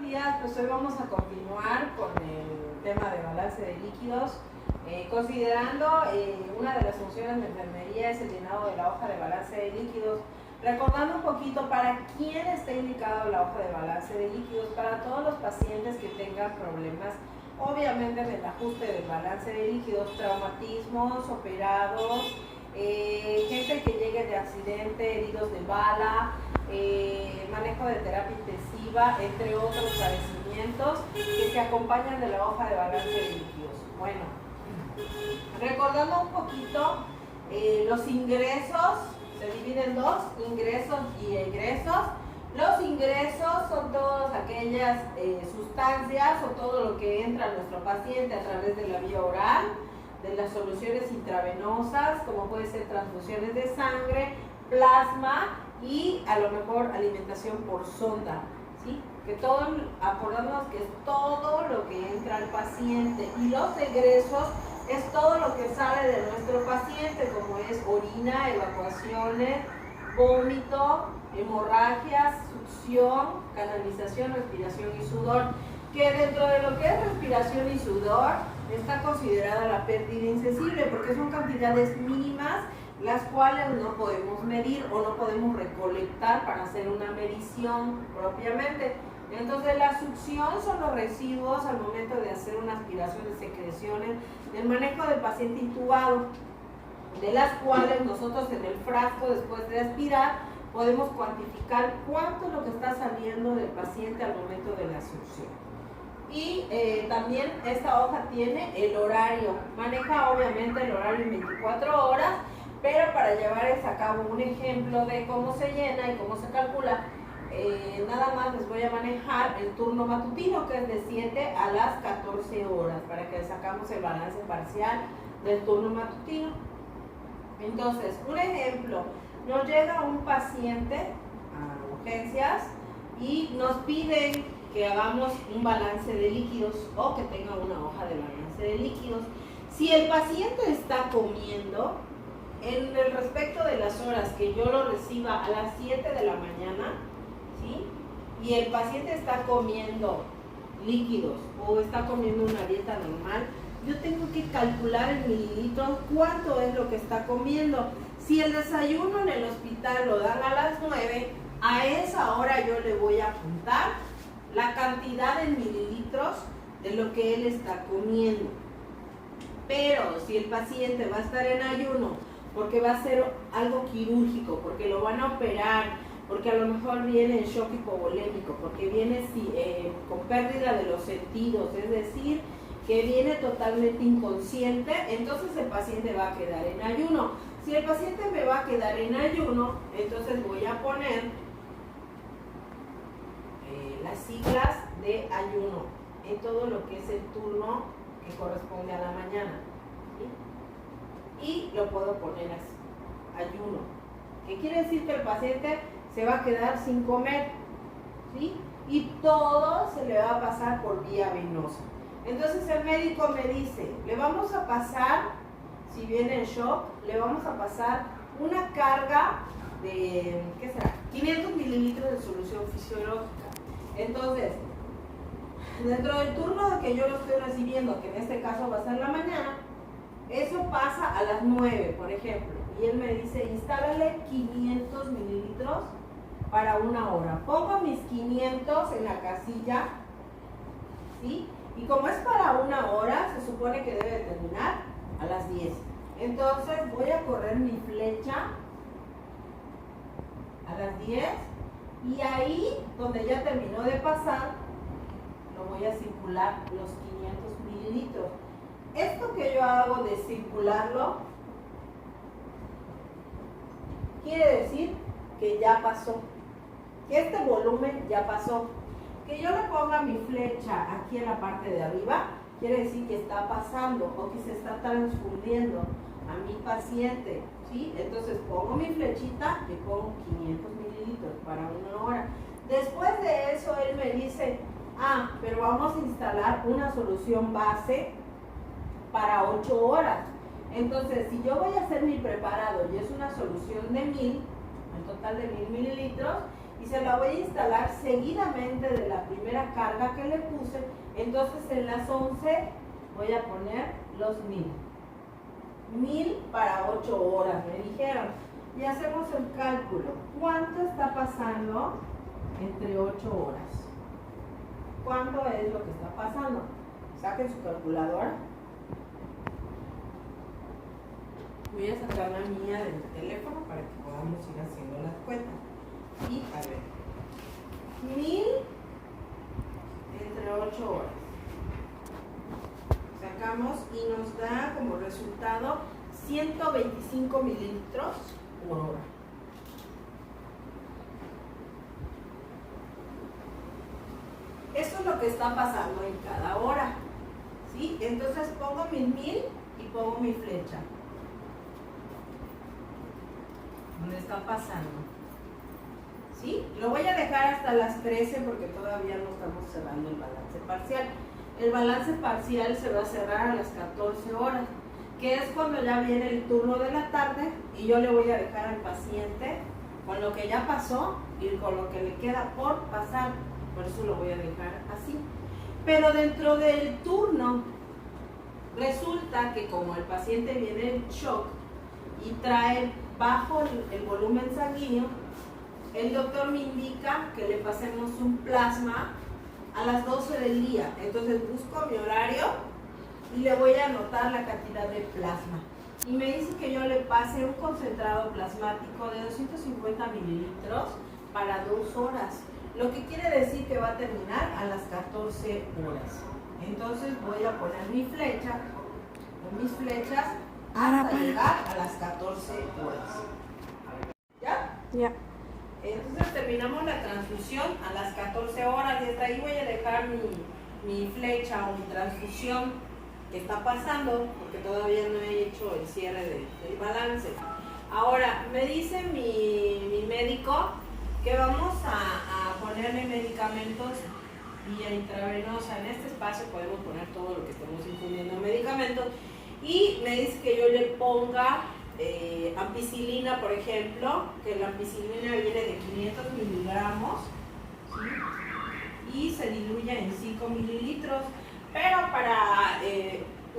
días, pues hoy vamos a continuar con el tema de balance de líquidos, considerando una de las funciones de enfermería es el llenado de la hoja de balance de líquidos, recordando un poquito para quién está indicado la hoja de balance de líquidos, para todos los pacientes que tengan problemas, obviamente en el ajuste del balance de líquidos, traumatismos, operados, gente que llegue de accidente, heridos de bala, manejo de terapia intensiva, entre otros padecimientos que se acompañan de la hoja de balance de líquidos. Bueno, recordando un poquito, los ingresos se dividen en dos, ingresos y egresos. Los ingresos son todas aquellas sustancias o todo lo que entra a nuestro paciente a través de la vía oral, de las soluciones intravenosas, como puede ser transfusiones de sangre, plasma y a lo mejor alimentación por sonda, ¿sí? Que todo, acordándonos que es todo lo que entra al paciente, y los egresos es todo lo que sale de nuestro paciente, como es orina, evacuaciones, vómito, hemorragias, succión, canalización, respiración y sudor, que dentro de lo que es respiración y sudor está considerada la pérdida insensible porque son cantidades mínimas las cuales no podemos medir o no podemos recolectar para hacer una medición propiamente. Entonces la succión son los residuos al momento de hacer una aspiración de secreciones del manejo del paciente intubado, de las cuales nosotros en el frasco después de aspirar podemos cuantificar cuánto es lo que está saliendo del paciente al momento de la succión. Y también esta hoja tiene el horario, maneja obviamente el horario en 24 horas, pero para llevarles a cabo un ejemplo de cómo se llena y cómo se calcula, nada más les voy a manejar el turno matutino, que es de 7 a las 14 horas, para que sacamos el balance parcial del turno matutino. Entonces, un ejemplo, nos llega un paciente a urgencias y nos piden que hagamos un balance de líquidos o que tenga una hoja de balance de líquidos. Si el paciente está comiendo, en el respecto de las horas que yo lo reciba a las 7 de la mañana, ¿sí? Y el paciente está comiendo líquidos o está comiendo una dieta normal, yo tengo que calcular en mililitros cuánto es lo que está comiendo. Si el desayuno en el hospital lo dan a las 9, a esa hora yo le voy a apuntar la cantidad en mililitros de lo que él está comiendo. Pero si el paciente va a estar en ayuno porque va a ser algo quirúrgico, porque lo van a operar, porque a lo mejor viene en shock hipovolémico, porque viene con pérdida de los sentidos, es decir, que viene totalmente inconsciente, entonces el paciente va a quedar en ayuno. Si el paciente me va a quedar en ayuno, entonces voy a poner las siglas de ayuno en todo lo que es el turno que corresponde a la mañana, ¿sí? Y lo puedo poner así, ayuno, que quiere decir que el paciente se va a quedar sin comer, ¿sí? Y todo se le va a pasar por vía venosa. Entonces el médico me dice, le vamos a pasar, si viene en shock, le vamos a pasar una carga de, ¿qué será? 500 mililitros de solución fisiológica. Entonces, dentro del turno que yo lo estoy recibiendo, que en este caso va a ser la mañana, eso pasa a las 9, por ejemplo, y él me dice, instálale 500 mililitros para una hora. Pongo mis 500 en la casilla, ¿sí? Y como es para una hora, se supone que debe terminar a las 10. Entonces voy a correr mi flecha a las 10 y ahí donde ya terminó de pasar, lo voy a circular los 500 mililitros. Esto que yo hago de circularlo, quiere decir que ya pasó, que este volumen ya pasó. Que yo le ponga mi flecha aquí en la parte de arriba, quiere decir que está pasando o que se está transfundiendo a mi paciente, ¿sí? Entonces pongo mi flechita y pongo 500 mililitros para una hora. Después de eso él me dice, pero vamos a instalar una solución base para 8 horas. Entonces, si yo voy a hacer mi preparado y es una solución de 1000, el total de 1000 mililitros, y y se la voy a instalar seguidamente de la primera carga que le puse. Entonces en las 11 voy a poner los 1000 para 8 horas, me dijeron. Y hacemos el cálculo. ¿Cuánto está pasando entre 8 horas? ¿Cuánto es lo que está pasando? Saquen su calculadora. Voy a sacar la mía del teléfono para que podamos ir haciendo las cuentas. Y a ver, 1000 entre 8 horas. Sacamos y nos da como resultado 125 mililitros por hora. Eso es lo que está pasando en cada hora, ¿sí? Entonces pongo mis 1000 y pongo mi flecha. ¿Dónde está pasando? ¿Sí? Lo voy a dejar hasta las 13 porque todavía no estamos cerrando el balance parcial. El balance parcial se va a cerrar a las 14 horas, que es cuando ya viene el turno de la tarde y yo le voy a dejar al paciente con lo que ya pasó y con lo que le queda por pasar. Por eso lo voy a dejar así. Pero dentro del turno, resulta que como el paciente viene en shock y trae bajo el volumen sanguíneo, el doctor me indica que le pasemos un plasma a las 12 del día. Entonces busco mi horario y le voy a anotar la cantidad de plasma. Y me dice que yo le pase un concentrado plasmático de 250 mililitros para 2 horas. Lo que quiere decir que va a terminar a las 14 horas. Entonces voy a poner mi flecha, con mis flechas, hasta llegar a las 14 horas. ¿Ya? Ya. Entonces terminamos la transfusión a las 14 horas y hasta ahí voy a dejar mi flecha o mi transfusión que está pasando, porque todavía no he hecho el cierre del balance. Ahora, me dice mi médico que vamos a ponerle medicamentos vía intravenosa. En este espacio podemos poner todo lo que estamos infundiendo medicamentos. Y me dice que yo le ponga ampicilina, por ejemplo, que la ampicilina viene de 500 miligramos, ¿sí? Y se diluye en 5 mililitros. Pero para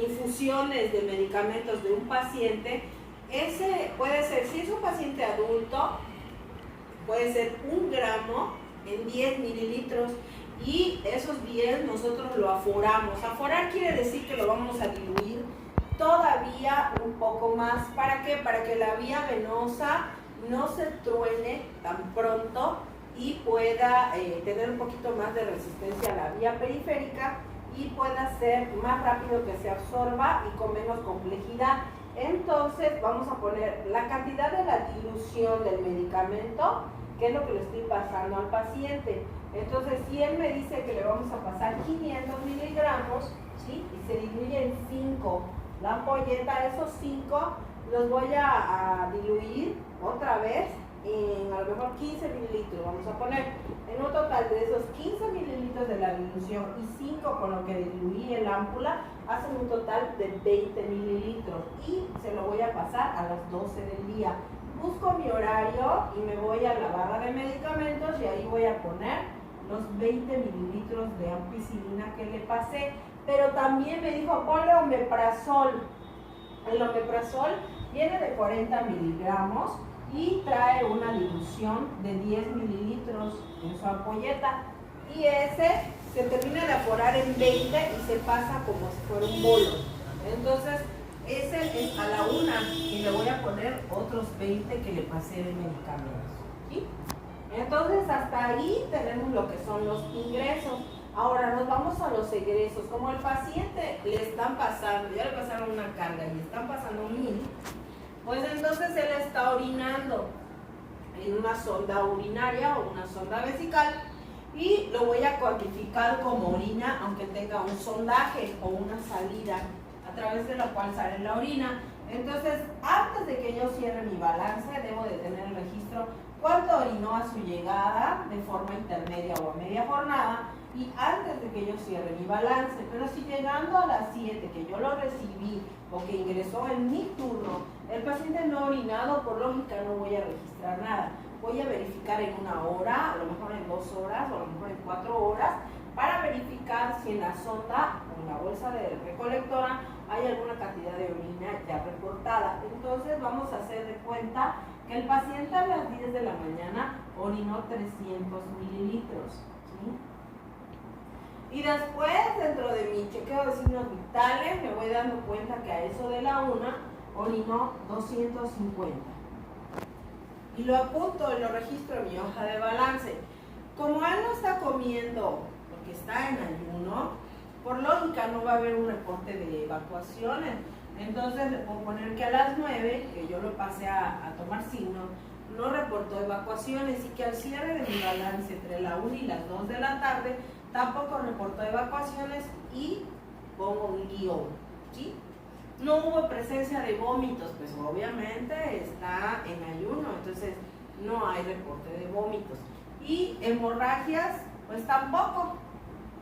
infusiones de medicamentos de un paciente, ese puede ser, si es un paciente adulto, puede ser 1 gramo en 10 mililitros y esos 10 nosotros lo aforamos. Aforar quiere decir que lo vamos a diluir todavía un poco más. ¿Para qué? Para que la vía venosa no se truene tan pronto y pueda tener un poquito más de resistencia a la vía periférica y pueda ser más rápido que se absorba y con menos complejidad. Entonces vamos a poner la cantidad de la dilución del medicamento, que es lo que le estoy pasando al paciente. Entonces si él me dice que le vamos a pasar 500 miligramos, ¿sí? Y se diluye en 5 la ampolleta, esos 5 los voy a diluir otra vez en a lo mejor 15 mililitros, vamos a poner en un total de esos 15 mililitros de la dilución y 5 con lo que diluí el ámpula, hacen un total de 20 mililitros y se lo voy a pasar a las 12 del día. Busco mi horario y me voy a la barra de medicamentos y ahí voy a poner los 20 mililitros de ampicilina que le pasé. Pero también me dijo, ponle omeprazol. El omeprazol viene de 40 miligramos y trae una dilución de 10 mililitros en su ampolleta. Y ese se termina de aforar en 20 y se pasa como si fuera un bolo. Entonces, ese es a la 1 y le voy a poner otros 20 que le pasé de medicamentos. ¿Sí? Entonces, hasta ahí tenemos lo que son los ingresos. Ahora nos vamos a los egresos. Como el paciente le están pasando, ya le pasaron una carga y le están pasando 1000, pues entonces él está orinando en una sonda urinaria o una sonda vesical y lo voy a cuantificar como orina, aunque tenga un sondaje o una salida a través de la cual sale la orina. Entonces, antes de que yo cierre mi balance, debo de tener el registro cuánto orinó a su llegada de forma intermedia o a media jornada y antes de que yo cierre mi balance. Pero si llegando a las 7 que yo lo recibí o que ingresó en mi turno, el paciente no ha orinado, por lógica no voy a registrar nada. voy a verificar en 1 hora, a lo mejor en 2 horas, o a lo mejor en 4 horas, para verificar si en la sonda o en la bolsa de recolectora hay alguna cantidad de orina ya reportada. Entonces vamos a hacer de cuenta que el paciente a las 10 de la mañana orinó 300 mililitros. ¿Sí? Y después, dentro de mi chequeo de signos vitales, me voy dando cuenta que a eso de la 1 orinó 250. Y lo apunto y lo registro en mi hoja de balance. Como él no está comiendo porque está en ayuno, por lógica no va a haber un reporte de evacuaciones. Entonces le puedo poner que a las 9, que yo lo pasé a tomar signos, no reportó evacuaciones, y que al cierre de mi balance entre la 1 y las 2 de la tarde tampoco reportó evacuaciones, y pongo un guión. ¿Sí? No hubo presencia de vómitos, pues obviamente está en ayuno, entonces no hay reporte de vómitos. Y hemorragias, pues tampoco.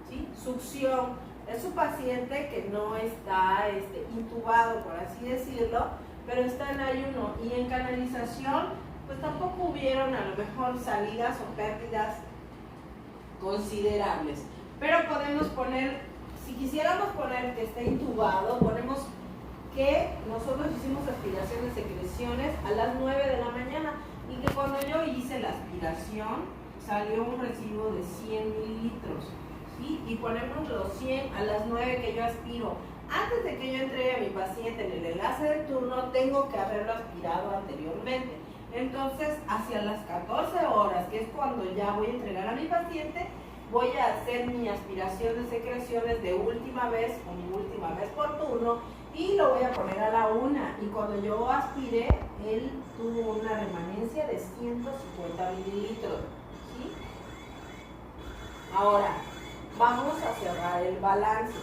¿Sí? Succión. Es un paciente que no está intubado, por así decirlo, pero está en ayuno. Y en canalización, pues tampoco hubieron a lo mejor salidas o pérdidas considerables. Pero podemos poner, si quisiéramos poner que esté intubado, ponemos que nosotros hicimos aspiraciones, secreciones a las 9 de la mañana, y que cuando yo hice la aspiración salió un residuo de 100 mililitros. ¿Sí? Y ponemos los 100 a las 9 que yo aspiro. Antes de que yo entregue a mi paciente en el enlace de turno, tengo que haberlo aspirado anteriormente. Entonces, hacia las 14 horas, que es cuando ya voy a entregar a mi paciente, voy a hacer mi aspiración de secreciones de última vez, o mi última vez por turno, y lo voy a poner a la 1. Y cuando yo aspire, él tuvo una remanencia de 150 mililitros. ¿Sí? Ahora, vamos a cerrar el balance.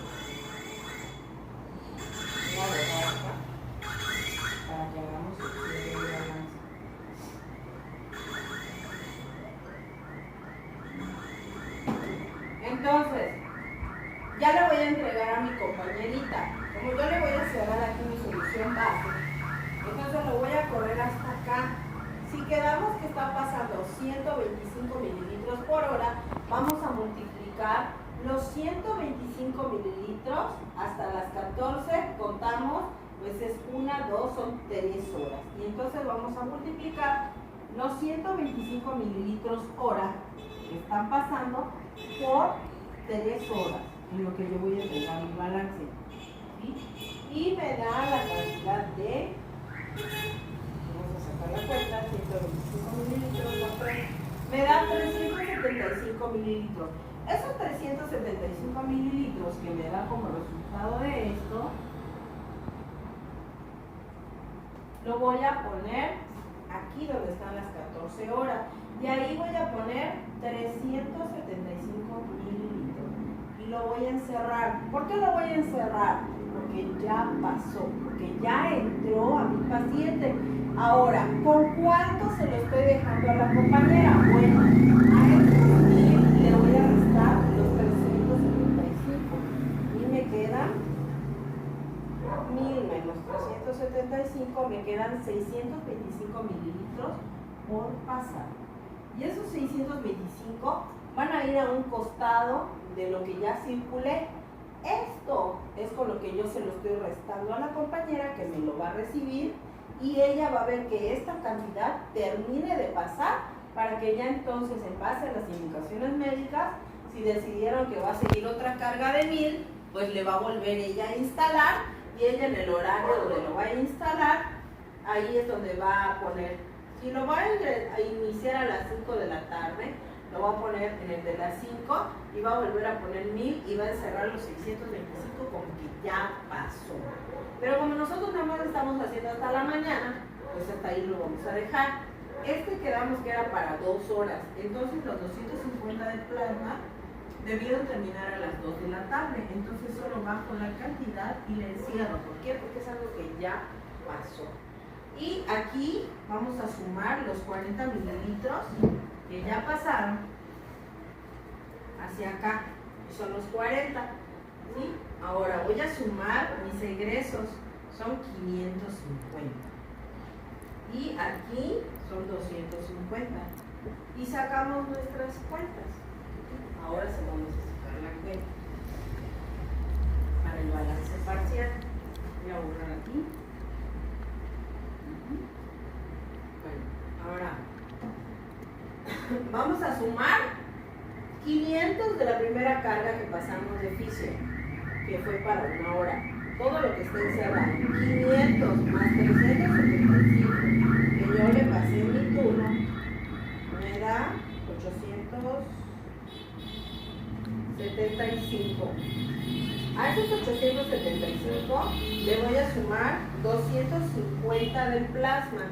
Voy a dejar acá para que hagamos el cierre del balance. Entonces, ya le voy a entregar a mi compañerita. Como yo le voy a cerrar aquí mi solución base, entonces lo voy a correr hasta acá. Si quedamos que está pasando 125 mililitros por hora, vamos a multiplicar los 125 mililitros hasta las 14, contamos, pues es 1, 2, son 3 horas. Y entonces vamos a multiplicar los 125 mililitros hora que están pasando por 3 horas, en lo que yo voy a entregar mi balance. ¿Sí? Y me da la cantidad de, vamos a sacar la cuenta, 125 mililitros por 3, me da 375 mililitros. Esos 375 mililitros que me da como resultado de esto, lo voy a poner aquí donde están las 14 horas. Y ahí voy a poner 375 mililitros. Y lo voy a encerrar. ¿Por qué lo voy a encerrar? Porque ya pasó, porque ya entró a mi paciente. Ahora, ¿con cuánto se lo estoy dejando a la compañera? Bueno, a estos 1000 le voy a restar los 375. Y me quedan 1000 menos 375, me quedan 625 mililitros por pasar. Y esos 625 van a ir a un costado de lo que ya circulé. Esto es con lo que yo se lo estoy restando a la compañera, que me lo va a recibir, y ella va a ver que esta cantidad termine de pasar, para que ya entonces, en base a las indicaciones médicas, si decidieron que va a seguir otra carga de 1000, pues le va a volver ella a instalar, y ella en el horario donde lo va a instalar, ahí es donde va a poner. Si lo va a iniciar a las 5 de la tarde, lo va a poner en el de las 5 y va a volver a poner 1000 y va a encerrar los 625 como que ya pasó. Pero como nosotros nada más estamos haciendo hasta la mañana, pues hasta ahí lo vamos a dejar. Quedamos que era para 2 horas, entonces los 250 de plasma debieron terminar a las 2 de la tarde, entonces solo bajo la cantidad y le encierro. ¿Por qué? Porque es algo que ya pasó. Y aquí vamos a sumar los 40 mililitros que ya pasaron hacia acá, y son los 40. ¿Sí? Ahora voy a sumar mis egresos, son 550. y aquí son 250. Y sacamos nuestras cuentas. Ahora sí vamos a sacar la cuenta para el balance parcial. Voy a borrar aquí. Bueno, ahora vamos a sumar 500 de la primera carga que pasamos de fisio, que fue para 1 hora. Todo lo que está encerrado, 500 más 375, que yo le pasé en mi turno, me da 875. A esos 875 le voy a sumar 250 del plasma,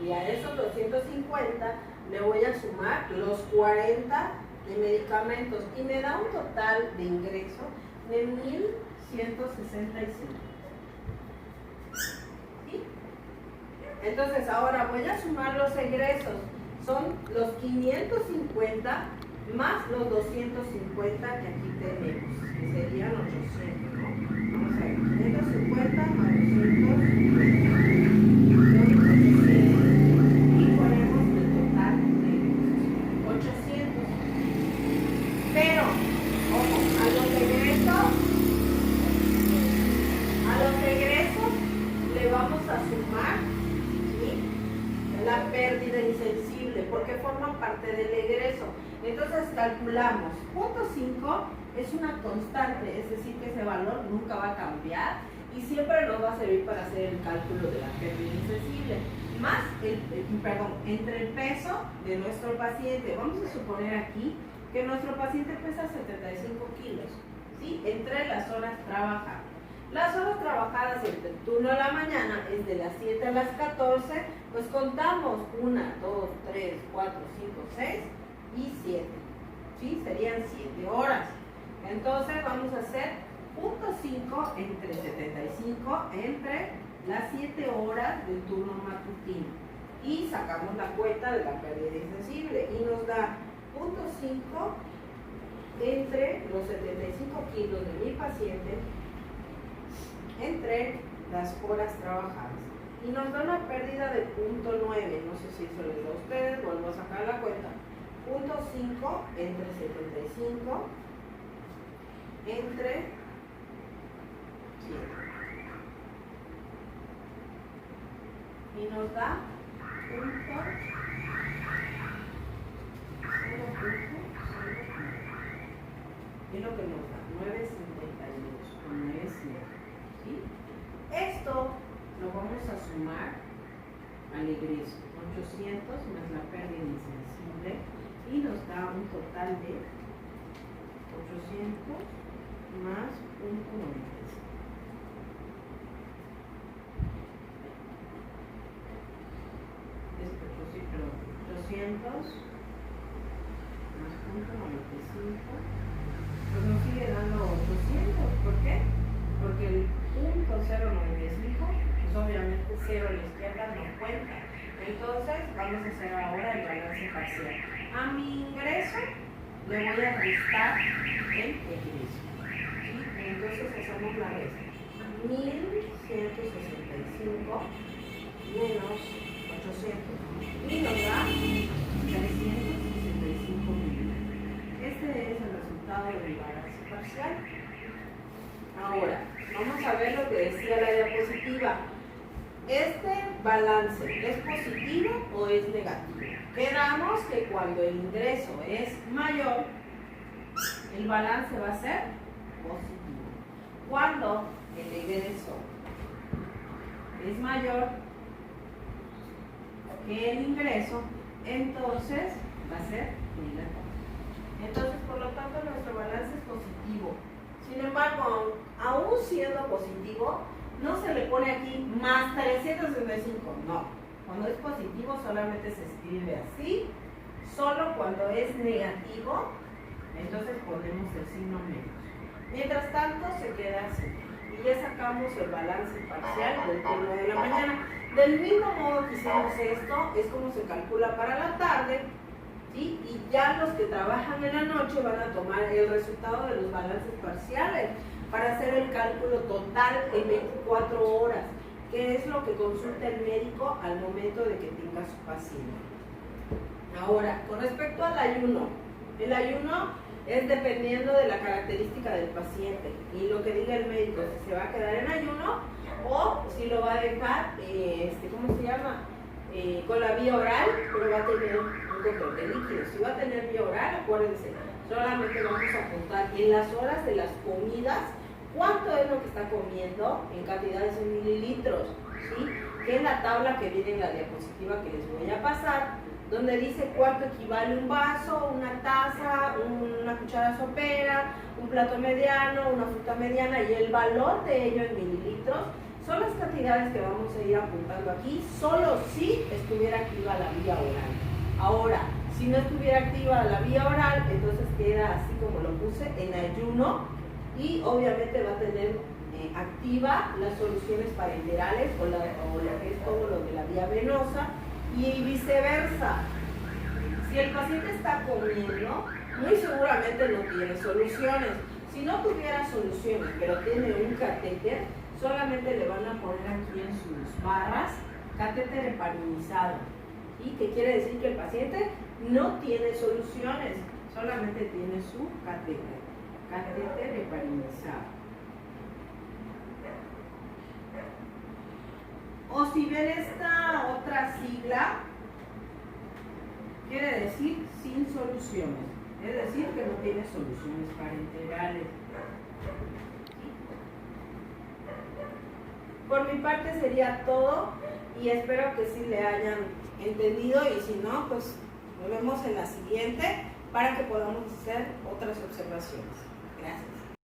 y a esos 250 le voy a sumar los 40 de medicamentos, y me da un total de ingreso de 1165. ¿Sí? Entonces ahora voy a sumar los egresos. Son los 550 más los 250 que aquí tenemos, que serían 800, ¿no? Vamos a ver, 550 más 250 son 800. Y ponemos el total de egresos, 800. Pero, ojo, a los egresos le vamos a sumar, ¿sí?, la pérdida insensible, porque forma parte del egreso. Entonces calculamos, punto 5 es una constante, es decir, que ese valor nunca va a cambiar y siempre nos va a servir para hacer el cálculo de la pérdida insensible, más entre el peso de nuestro paciente. Vamos a suponer aquí que nuestro paciente pesa 75 kilos, ¿sí?, entre las horas trabajadas. Las horas trabajadas entre el turno de la mañana es de las 7 a las 14, pues contamos 1, 2, 3, 4, 5, 6 y 7, ¿sí? Serían 7 horas. Entonces vamos a hacer punto 5 entre 75 entre las 7 horas del turno matutino y sacamos la cuenta de la pérdida insensible y nos da punto 5 entre los 75 kilos de mi paciente entre las horas trabajadas y nos da una pérdida de punto 9. No sé si eso les da a ustedes, vuelvo a sacar la cuenta. Punto 5 entre 75 entre 7 y nos da punto 0.09, y lo que nos da 9.52 con 9.7. ¿Sí? Esto lo vamos a sumar al egreso, 800 más la pérdida insensible, y nos da un total de 800 más 1.96. Esto, sí, pero 800 más 1.95, pues nos sigue dando 800. ¿Por qué? Porque el punto 0.95, pues obviamente 0 a la izquierda no cuenta. Entonces vamos a hacer ahora el balance parcial. A mi ingreso le voy a restar el egreso, ¿sí? Entonces hacemos la resta. 1165 menos 800 y nos da 365 mil. Este es el resultado del balance parcial. Ahora, vamos a ver lo que decía la diapositiva. ¿Este balance es positivo o es negativo? Quedamos que cuando el ingreso es mayor, el balance va a ser positivo. Cuando el ingreso es mayor que el ingreso, entonces va a ser negativo. Entonces, por lo tanto, nuestro balance es positivo. Sin embargo, aún siendo positivo, no se le pone aquí más 365, no. Cuando es positivo solamente se escribe así. Solo cuando es negativo, entonces ponemos el signo menos. Mientras tanto se queda así. Y ya sacamos el balance parcial del turno de la mañana. Del mismo modo que hicimos esto, es como se calcula para la tarde, ¿sí? Y ya los que trabajan en la noche van a tomar el resultado de los balances parciales para hacer el cálculo total en 24 horas. qué es lo que consulta el médico al momento de que tenga su paciente. Ahora, con respecto al ayuno, el ayuno es dependiendo de la característica del paciente y lo que diga el médico, si se va a quedar en ayuno o si lo va a dejar, ¿cómo se llama? Con la vía oral, pero va a tener un control de líquidos. Si va a tener vía oral, acuérdense, solamente vamos a apuntar en las horas de las comidas cuánto es lo que está comiendo en cantidades en mililitros, ¿sí? Que es la tabla que viene en la diapositiva que les voy a pasar, donde dice cuánto equivale un vaso, una taza, una cuchara sopera, un plato mediano, una fruta mediana, y el valor de ello en mililitros son las cantidades que vamos a ir apuntando aquí, solo si estuviera activa la vía oral. Ahora, si no estuviera activa la vía oral, entonces queda así como lo puse, en ayuno, y obviamente va a tener activa las soluciones parenterales o lo que es todo lo de la vía venosa, y viceversa. Si el paciente está comiendo, muy seguramente no tiene soluciones. Si no tuviera soluciones, pero tiene un catéter, solamente le van a poner aquí en sus barras catéter heparinizado. ¿Y qué quiere decir? Que el paciente no tiene soluciones, solamente tiene su catéter heparinizado. O si ven esta otra sigla, quiere decir sin soluciones, es decir, que no tiene soluciones parenterales. Por mi parte sería todo y espero que sí le hayan entendido, y si no, pues nos vemos en la siguiente para que podamos hacer otras observaciones.